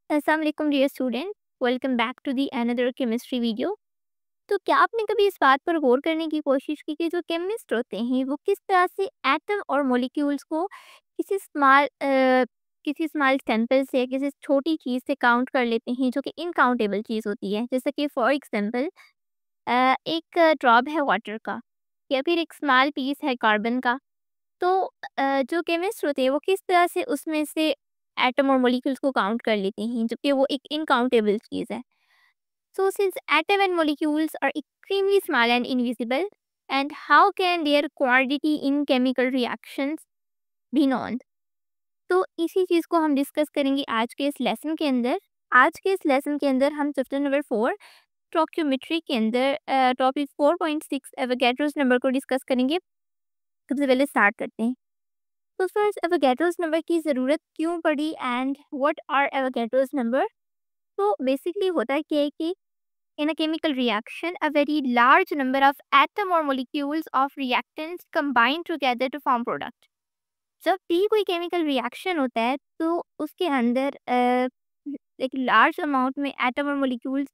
अस्सलाम वालेकुम dear student, welcome back to the another chemistry video. तो क्या आपने कभी इस बात पर गौर करने की कोशिश की कि जो केमिस्ट होते हैं वो किस तरह से एटम और मॉलिक्यूल्स को किसी स्मॉल किसी स्मॉल सैंपल से किसी छोटी चीज़ से काउंट कर लेते हैं जो कि इनकाउंटेबल चीज़ होती है, जैसे कि फॉर एग्जांपल एक ड्रॉप है वाटर का या फिर एक स्मॉल पीस है कार्बन का। तो जो केमिस्ट होते हैं वो किस तरह से उसमें से एटम और मॉलिक्यूल्स को काउंट कर लेते हैं जबकि वो एक इनकाउंटेबल चीज़ है। So since atom and molecules are extremely small and invisible, and how can their quantity in chemical reactions be known? तो इसी चीज़ को हम डिस्कस करेंगे आज के इस लेसन के अंदर। आज के इस लेसन के अंदर हम चैप्टर नंबर 4 स्टोइकियोमेट्री के अंदर टॉपिक 4.6 एवोगैड्रोस नंबर को डिस्कस करेंगे। सबसे पहले स्टार्ट करते हैं। तो फर्स्ट एवोगैड्रोस नंबर की ज़रूरत क्यों पड़ी and what are Avogadro's number? तो बेसिकली होता क्या है कि in a chemical reaction, a very large number of atom or molecules of reactants combine together to form product. जब भी कोई केमिकल रिएक्शन होता है तो उसके अंदर एक लार्ज अमाउंट में एटम और मोलिक्यूल्स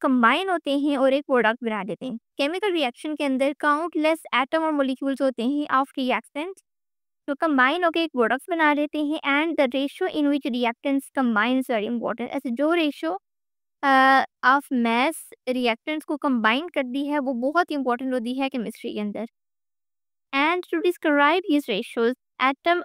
कंबाइन होते हैं और एक प्रोडक्ट बना देते हैं। केमिकल रिएक्शन के अंदर काउंटलेस एटम और मोलिक्यूल्स होते हैं ऑफ रिएक्टेंट्स जो कंबाइन होकर एक प्रोडक्ट बना देते हैं and the ratio in which reactants combine is very important. ऐसे जो रेशियो ऑफ मैस रिएक्टेंट्स को कंबाइन करती है वो बहुत इंपॉर्टेंट होती है केमिस्ट्री के अंदर। And to describe these ratios atom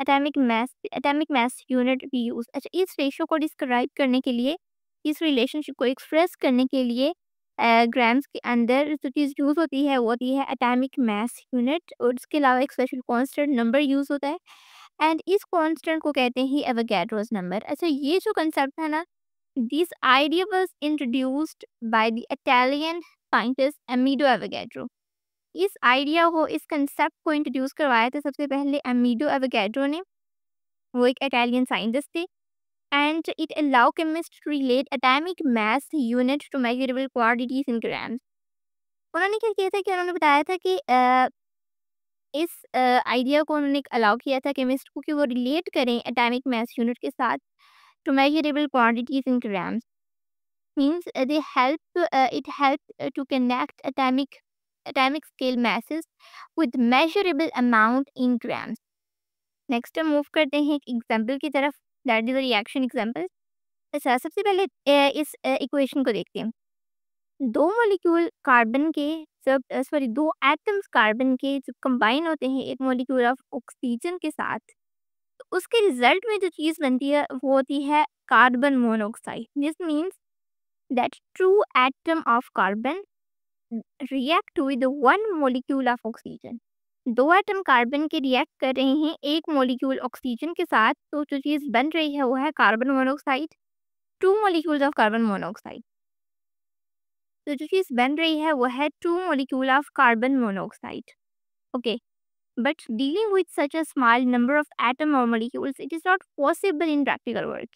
atomic mass unit भी यूज। अच्छा, इस रेशियो को डिस्क्राइब करने के लिए, इस रिलेशनशिप को एक्सप्रेस करने के लिए ग्राम्स के अंदर जो चीज़ यूज़ होती है वो होती है एटॉमिक मास यूनिट, और इसके अलावा एक स्पेशल कांस्टेंट नंबर यूज़ होता है एंड इस कांस्टेंट को कहते हैं एवोगैड्रोस नंबर। अच्छा, ये जो कंसेप्ट है ना, this idea was introduced by the Italian scientist Amedeo Avogadro। इस आइडिया को, इस कंसेप्ट को इंट्रोड्यूस करवाया था सबसे पहले एमिडो एवोगैड्रो ने। वो एक इटालियन साइंटिस्ट थे and it allow chemist to relate atomic mass unit to measurable quantities in grams. उन्होंने क्या किया था कि उन्होंने बताया था कि इस आइडिया को उन्होंने अलाउ किया था केमिस्ट को कि वो रिलेट करें एटॉमिक मास यूनिट के साथ to measurable quantities in grams. Means it helps to connect atomic scale masses with measurable amount in grams। Next हम मूव करते हैं एक एग्जांपल की तरफ, that is a reaction example. अच्छा, सबसे पहले इस इक्वेशन को देखते हैं। दो मॉलिक्यूल कार्बन के जब सॉरी दो एटम्स कार्बन के जब कंबाइन होते हैं एक मॉलिक्यूल ऑफ ऑक्सीजन के साथ, तो उसके रिजल्ट में जो चीज़ बनती है वो होती है carbon monoxide. This means that two atom of carbon react with one molecule of oxygen। दो एटम कार्बन के रिएक्ट कर रहे हैं एक मॉलिक्यूल ऑक्सीजन के साथ, तो जो चीज़ बन रही है वो है carbon monoxide, two molecules of carbon monoxide. तो जो चीज़ बन रही है वो है two molecule of carbon monoxide. Okay, but dealing with such a small number of atom और molecules it is not possible in practical work.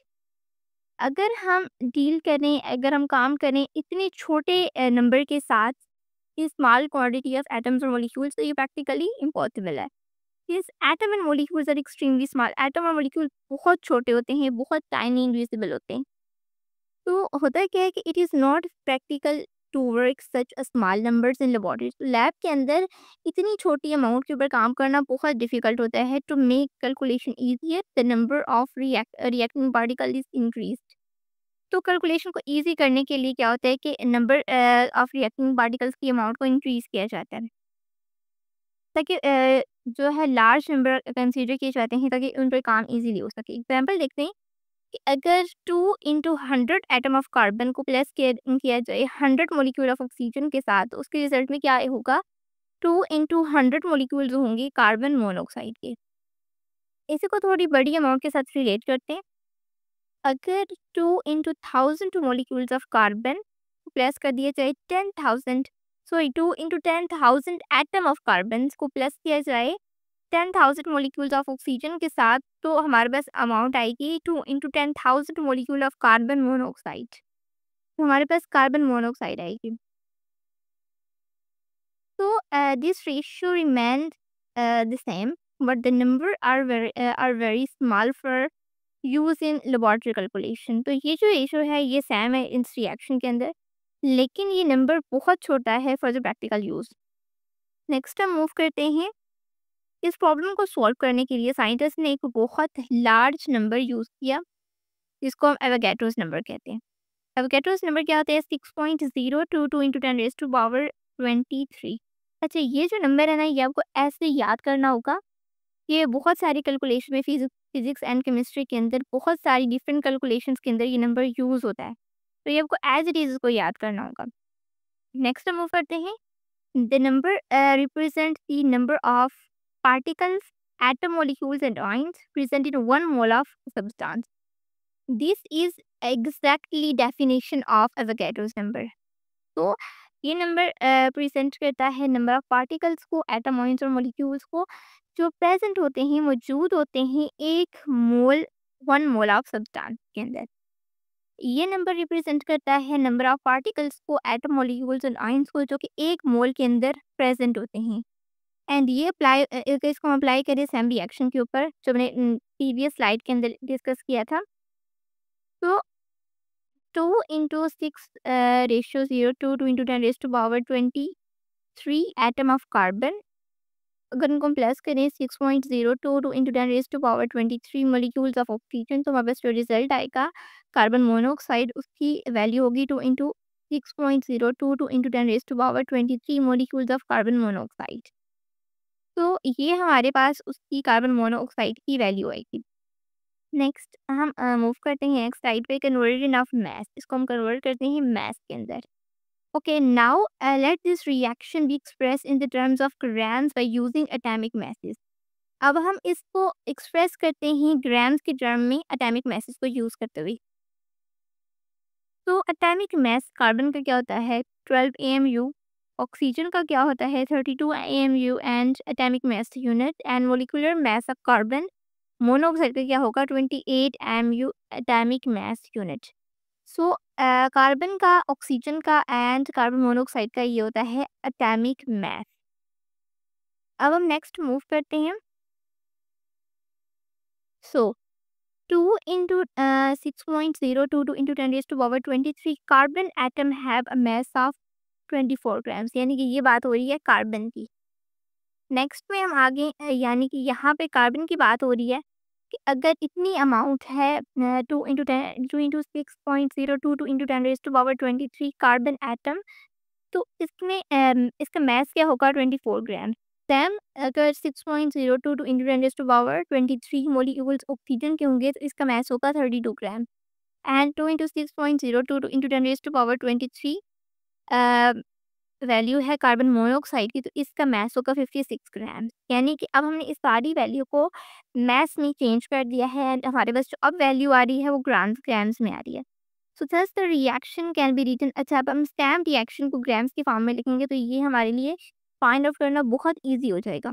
अगर हम डील करें, अगर हम काम करें इतने छोटे नंबर के साथ, ये स्मॉल क्वांटिटी ऑफ एटम्स और मॉलिक्यूल्स, तो ये प्रैक्टिकली इम्पॉसिबल है। This atom and molecules are extremely small. Atom और मॉलिक्यूल बहुत छोटे होते हैं, बहुत टाइनी इनविजिबल होते हैं। तो होता क्या है कि it is not practical to work such a small numbers in laboratories. Lab के अंदर इतनी छोटी अमाउंट के ऊपर काम करना बहुत डिफिकल्ट होता है। To make calculation easier the number of reacting particle is increase. तो कैलकुलेशन को ईज़ी करने के लिए क्या होता है कि नंबर ऑफ रिएक्टिंग पार्टिकल्स की अमाउंट को इंक्रीज़ किया जाता है ताकि जो है लार्ज नंबर कंसीडर किए जाते हैं ताकि उन पर काम इजीली हो सके। एग्जांपल देखते हैं कि अगर 2 इंटू 100 एटम ऑफ कार्बन को प्लस किया जाए 100 मोलिक्यूल ऑफ ऑक्सीजन के साथ, तो उसके रिजल्ट में क्या होगा, 2 इंटू 100 मोलिक्यूल जो होंगे कार्बन मोनोऑक्साइड के। इसी को थोड़ी बड़ी अमाउंट के साथ रिलेट करते हैं। अगर 2 into 1000 molecules of carbon plus कर दिया जाए 10,000, sorry 2 into 10,000 atom of carbon को प्लस किया जाए 10,000 मॉलिक्यूल्स ऑफ ऑक्सीजन के साथ, तो हमारे पास अमाउंट आएगी 2 into 10,000 molecule of carbon monoxide. तो हमारे पास कार्बन मोनोऑक्साइड आएगी। तो this ratio remain the same, but the number are very small for use in laboratory calculation. तो ये जो रेशो है ये सेम है इस रिएक्शन के अंदर, लेकिन ये नंबर बहुत छोटा है for the practical use. Next हम मूव करते हैं। इस प्रॉब्लम को सॉल्व करने के लिए साइंटिस्ट ने एक बहुत लार्ज नंबर यूज़ किया, जिसको हम एवोगैड्रोस नंबर कहते हैं। एवोगैड्रोस नंबर क्या होता है? 6.022 इंटू 10 रेज़ टू पावर 23। अच्छा, ये जो नंबर है ना, ये आपको ऐसे याद करना होगा। ये बहुत सारी कैलकुलेशन में फिजिक्स एंड केमिस्ट्री के अंदर बहुत सारी डिफरेंट कैलकुलेशंस के अंदर ये नंबर यूज़ होता है। तो ये आपको एज़ इट इज़ इसको याद करना होगा। नेक्स्ट हम मूव करते हैं। The number represent the number of particles, atom, molecules and ions present in 1 mole of substance. This is exactly definition of Avogadro's number. तो ये नंबर प्रेजेंट करता है नंबर ऑफ पार्टिकल्स को, एटम, आयंस और molecules को, जो present होते हैं, मौजूद होते हैं 1 मोल ऑफ सब्सटेंस के अंदर। ये नंबर रिप्रेजेंट करता है नंबर ऑफ पार्टिकल्स को, एटम, मॉलिक्यूल्स और आयंस को, जो कि 1 मोल के अंदर प्रेजेंट होते हैं। एंड ये इसको हम अप्लाई करें सेम रिएक्शन के ऊपर, जो मैंने प्रीवियस स्लाइड के अंदर डिस्कस किया था। तो 2 × 6 ratio 0 to 2 × 10 raise to power 23 atom of carbon. अगर इनको हम प्लस करें 6.022 × 10 raise to power 23 molecules of oxygen, तो हमारे पास जो रिजल्ट आएगा कार्बन मोनोऑक्साइड, उसकी वैल्यू होगी 2 × 6.022 × 10 raise to power 23 molecules of carbon monoxide. तो ये हमारे पास उसकी कार्बन मोनोऑक्साइड की वैल्यू आएगी। नेक्स्ट हम मूव करते हैं नेक्स्ट स्लाइड पे, कन्वर्जन ऑफ मास। इसको हम कन्वर्ट करते हैं मास के अंदर। Okay, now let this reaction be express in the terms of grams by using atomic masses. अब हम इसको एक्सप्रेस करते हैं ग्राम्स के टर्म में एटॉमिक मासेस को यूज करते हुए। तो एटॉमिक मास कार्बन का क्या होता है? 12 AMU। ऑक्सीजन का क्या होता है? 32 AMU and atomic mass unit. And molecular mass of carbon monoxide का क्या होगा? 28 AMU atomic mass unit. So carbon का, ऑक्सीजन का एंड कार्बन मोनोऑक्साइड का ये होता है एटॉमिक मास। अब हम नेक्स्ट मूव करते हैं। सो 2 × 6.022 × 10 raised to power 23 carbon atom have a mass of 24 grams, यानी कि ये बात हो रही है कार्बन की। नेक्स्ट में हम आगे यानी कि यहाँ पे कार्बन की बात हो रही है कि अगर इतनी अमाउंट है 2 × 10 raise to power 23 carbon atom, तो इसमें इसका मास क्या होगा? 24 ग्राम। सेम अगर 6.022 × 10 raise to power 23 molecules oxygen के होंगे, तो इसका मास होगा 32 gram. And 2 × 6.022 × 10 raise to power 23 value है कार्बन मोनोऑक्साइड की, तो इसका मास होगा 56 ग्राम। यानी कि अब हमने इस सारी वैल्यू को मास में चेंज कर दिया है एंड हमारे पास जो अब वैल्यू आ रही है वो ग्राम्स में आ रही है। So thus the reaction can be written. अच्छा, अब हम स्टैम्प रिएक्शन को ग्राम्स की फॉर्म में लिखेंगे, तो ये हमारे लिए फाइंड आउट करना बहुत ईजी हो जाएगा।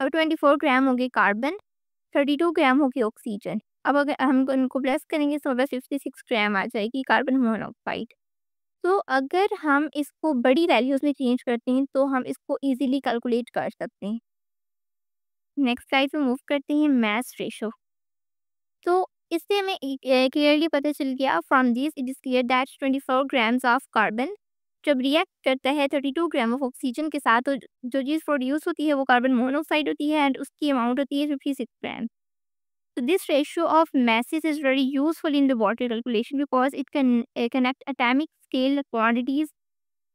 अब 24 ग्राम होगी कार्बन, 32 ग्राम होगी ऑक्सीजन। अब अगर हम इनको प्लस करेंगे तो हमारे 56 ग्राम आ जाएगी कार्बन मोनोऑक्साइड। तो अगर हम इसको बड़ी वैल्यूज़ में चेंज करते हैं तो हम इसको इजीली कैलकुलेट कर सकते हैं। नेक्स्ट स्लाइड पे मूव करते हैं मास रेशो। तो इससे हमें क्लियरली पता चल गया, from this it is clear that 24 grams of carbon जब रिएक्ट करता है 32 ग्राम ऑफ ऑक्सीजन के साथ, तो जो चीज़ प्रोड्यूस होती है वो कार्बन मोनोऑक्साइड होती है एंड उसकी अमाउंट होती है 56 ग्राम। So this ratio of masses is very useful in laboratory calculation because it can connect atomic scale quantities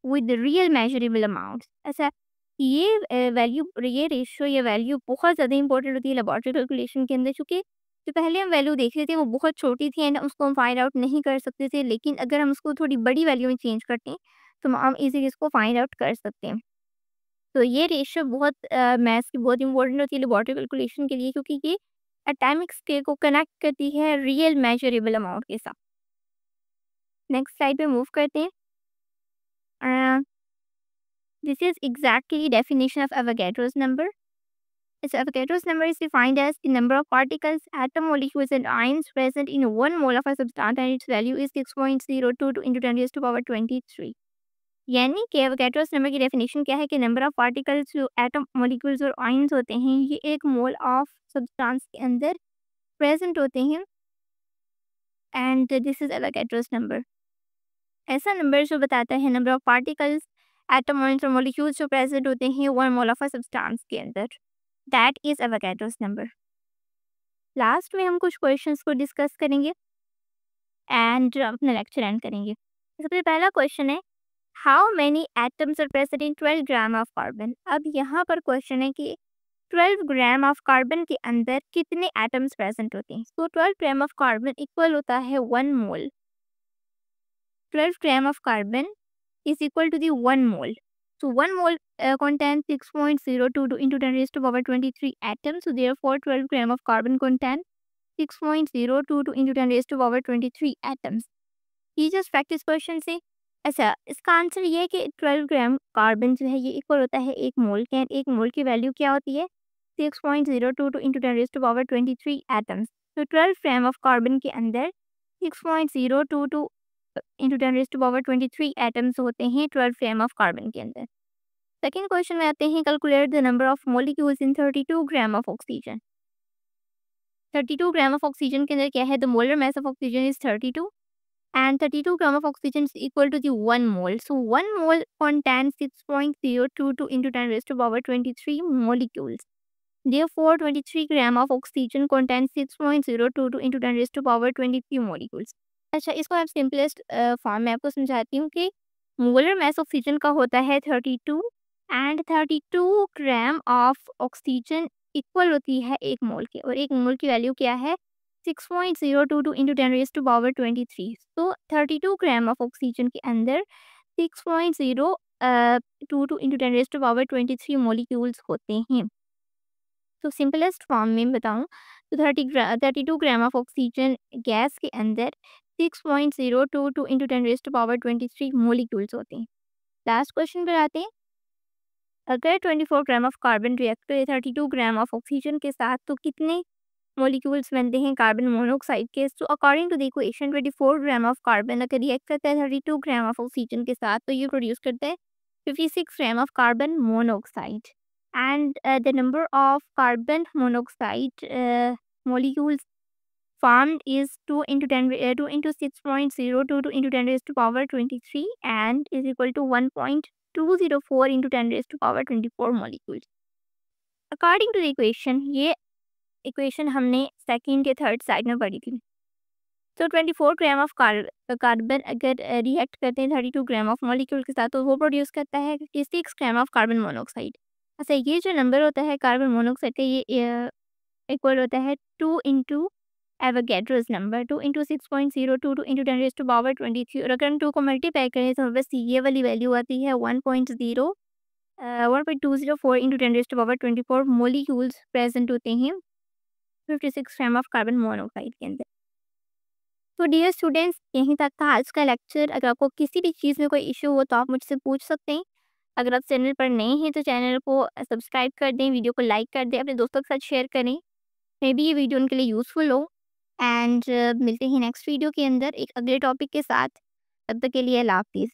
with the real measurable amounts. ऐसा ये वैल्यू, ये रेशियो, ये वैल्यू बहुत ज़्यादा इंपॉर्टेंट होती है लेबोरेटरी कैलकुलेशन के अंदर, क्योंकि जो पहले हम वैल्यू देख रहे थे वो बहुत छोटी थी एंड उसको हम फाइंड आउट नहीं कर सकते थे, लेकिन अगर हम उसको थोड़ी बड़ी वैल्यू में चेंज करते हैं तो हम इजीली इसको फाइंड आउट कर सकते हैं। तो ये रेशियो बहुत मैथ्स की बहुत इंपॉर्टेंट होती है लेबोरेटरी कैलकुलेशन के लिए, क्योंकि ये एटॉमिक स्केल को कनेक्ट करती है रियल मेजरेबल अमाउंट के साथ। नेक्स्ट स्लाइड पे मूव करते हैं। This is exactly definition of Avogadro's number. Its Avogadro's number is defined as the number of particles, atom, molecules, and ions present in 1 mole of a substance, and its value is 6.022 into 10 raised to power 23. यानी कि Avogadro's number की definition क्या है कि number of particles जो atom, molecules और ions होते हैं, ये 1 मोल ऑफ सब्सटेंस के अंदर प्रेजेंट होते हैं and this is Avogadro's number. ऐसा नंबर जो बताता है नंबर ऑफ पार्टिकल्स, एटम और मॉलिक्यूल्स जो प्रेजेंट होते हैं 1 मोल ऑफ अ सब्सटेंस के अंदर, that is Avogadro's number. Last में हम कुछ क्वेश्चंस को डिस्कस करेंगे एंड अपना लेक्चर एंड करेंगे। सबसे पहला क्वेश्चन है, how many atoms are present in 12 gram of carbon. अब यहाँ पर क्वेश्चन है कि 12 ग्राम ऑफ कार्बन के अंदर कितने एटम्स प्रेजेंट होते हैं। तो 12 ग्राम ऑफ कार्बन इक्वल होता है 1 मोल। 12 gram of carbon is equal to the 1 mole. So 1 mole contains 6.022 into 10 raised to power 23 atoms. So therefore 12 gram of carbon contain 6.022 into 10 raised to power 23 atoms. ये just practice question से। अच्छा, इसका answer ये है कि 12 gram carbon जो है ये इक्वल होता है 1 मोल के। एक मोल की वैल्यू क्या होती है 6.022 into 10 raise to power 23 atoms. तो 12 ग्राम ऑफ कार्बन के अंदर 6.022 into 10 raise to power 23 atoms होते हैं 12 ग्राम ऑफ कार्बन के अंदर। सेकेंड क्वेश्चन में आते हैं, calculate the number of molecules in 32 gram of oxygen. 32 gram of oxygen के अंदर क्या है, the molar mass of oxygen is 32 and 32 gram of oxygen is equal to the 1 mole. So 1 mole contains 6.022 into 10 raised to power 23 molecules. Therefore 23 gram of oxygen contains 6.022 into 10 raised to power 23 molecules. अच्छा, इसको आप simplest form में आपको समझाती हूँ कि molar mass oxygen का होता है 32 and 32 gram of oxygen equal होती है 1 मोल के, और 1 मोल की वैल्यू क्या है 6.022 into 10 raised to power 23। तो 32 ग्राम ऑफ ऑक्सीजन के अंदर 6.022 into 10 raised to power 23 molecules होते हैं। तो सिंपलेस्ट फॉर्म में बताऊं तो 32 ग्राम ऑफ ऑक्सीजन गैस के अंदर 6.022 into 10 raised to power 23 molecules होते हैं। लास्ट क्वेश्चन पर आते हैं, अगर 24 ग्राम ऑफ कार्बन रिएक्ट करे 32 ग्राम ऑफ ऑक्सीजन के साथ तो कितने मॉलिक्यूल्स बनते हैं कार्बन मोनोऑक्साइड के। So according to the equation 24 gram of carbon अगर रिएक्ट करता है 32 ग्राम ऑफ ऑक्सीजन के साथ तो ये प्रोड्यूस करता है 56 ग्राम of carbon monoxide and the number of carbon monoxide molecules formed is 2 into 6.022 into 10 raised to power 23 and is equal to 1.204 into 10 raised to power 24 molecules. According to the equation, ये equation हमने second के third side में पढ़ी थी। तो 24 gram of carbon अगर react करते हैं 32 ग्राम ऑफ मॉलिक्यूल के साथ तो वो प्रोड्यूस करता है 56 ग्राम ऑफ कार्बन मोनोऑक्साइड। अच्छा, ये जो नंबर होता है कार्बन मोनोऑक्साइड का ये इक्वल होता है 2 into Avogadro's number, 2 into 6.022 into 10 raise to power 23, और अगर हम 2 को मल्टीप्लाई करें तो बस ये वाली वैल्यू आती है 1.204 into 10 raise to power 24 molecules present होते हैं 56 ग्राम ऑफ कार्बन मोनोऑक्साइड के अंदर। तो डियर स्टूडेंट्स, यहीं तक था आज का लेक्चर। अगर आपको किसी भी चीज़ में कोई इशू हो तो आप मुझसे पूछ सकते हैं। अगर आप चैनल पर नए हैं तो चैनल को सब्सक्राइब कर दें, वीडियो को लाइक कर दें, अपने दोस्तों के साथ शेयर करें। मे बी ये वीडियो उनके लिए यूज़फुल हो एंड मिलते हैं नेक्स्ट वीडियो के अंदर एक अगले टॉपिक के साथ। तब तक के लिए अल्लाह हाफ़िज़।